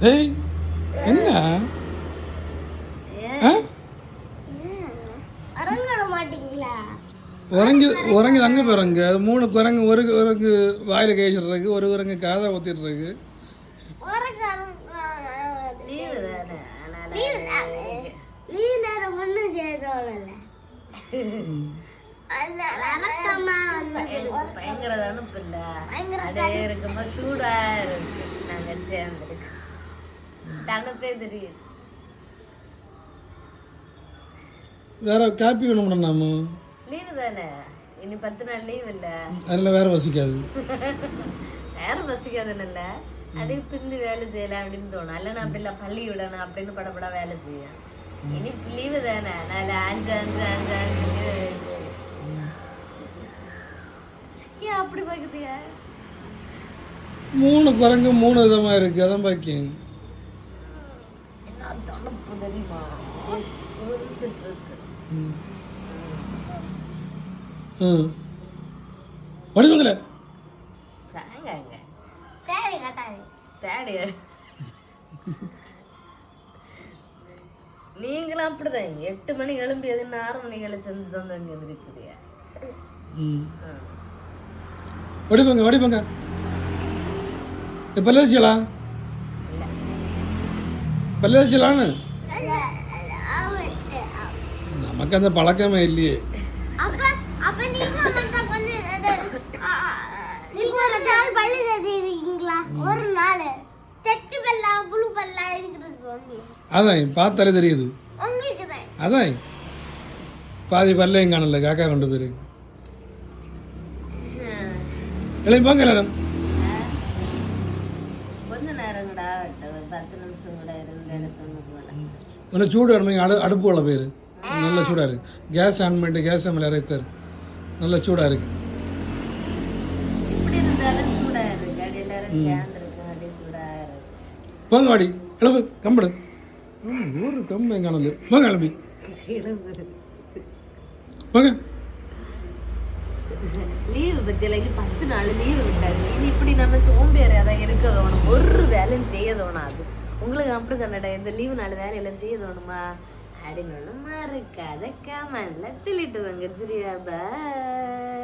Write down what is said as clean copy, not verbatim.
ஏய் என்ன உறங்கி உறங்கி அங்கே போகிறங்க அது 3 குரங்கு ஒரு குரங்கு வாயில் கேசிட்ருக்கு ஒரு குரங்கு காதை ஊற்றிட்டுருக்கு பயங்கர தனுப்பு இல்ல இருக்கும்போது சூடா இருக்கு நாங்க சேர்ந்துருக்கு தனுப்பே தெரியுது வேற காப்பி வேணும்டா நாம லீவு தானே இனி 10 நாள் லீவ் இல்ல அதில் வேற வசிக்காது வேற வசிக்காதுன்னு இல்ல அப்படியே பிந்தி வேலை செய்யலாம் அப்படின்னு தோணும் அல்ல நான் பிள்ளை பள்ளி விடணும் அப்படின்னு படப்படா வேலை செய்யும் இனி லீவு தானே நான் 5 ஏன் அப்படி பாக்குதியா 3 குரங்கு 3 விதமாக இருக்குது அதான் பாக்கியம் என்ன தனுப்பு தெரியுமா வடிவங்கள நீங்களும் அப்படிதான் 8 மணி எழும்பி அது 6 மணி கழிச்சு வந்து வந்து அங்க இருக்குதியா வடிவங்க வடிவங்க பல்லேச்சியலா பல்லேச்சியலான்னு நமக்கு அந்த பழக்கமே இல்லையே அதான் பார்த்தாலே தெரியுது அதான் பாதி பல்லையும் காணல காக்கா கொண்டு போயிருக்கு போங்க எல்லாரும் கொஞ்ச நேரம் கூட 10 நிமிஷம் கூட இருந்து எடுத்து நல்லா சூடு அடுமைங்க அடுப்பு உள்ள பேர் நல்லா சூடாக இருக்கு கேஸ் ஆன் பண்ணிட்டு கேஸ் மேலே இறக்கார் நல்லா சூடாக இருக்கு இப்படி இருந்தாலும் சூடாக இருக்கு அடி எல்லாரும் சேர்ந்துருக்கு அடி சூடாக இருக்கு போங்க வாடி கிளம்பு கம்படு ஒரு கம்பு எங்கானது போங்க கிளம்பி போங்க லீவு பத்தியில 10 நாள் லீவு விட்டாச்சு இனி இப்படி நம்ம சோம்பேறி அதான் இருக்க தோணும் ஒரு வேலையும் செய்ய தோணாது உங்களுக்கு அப்படி தானடா இந்த லீவு நாள் வேலையெல்லாம் செய்ய தோணுமா அப்படின்னு ஒன்று மறக்காத கமெண்ட்ல சொல்லிட்டு வாங்க சரியா பாய்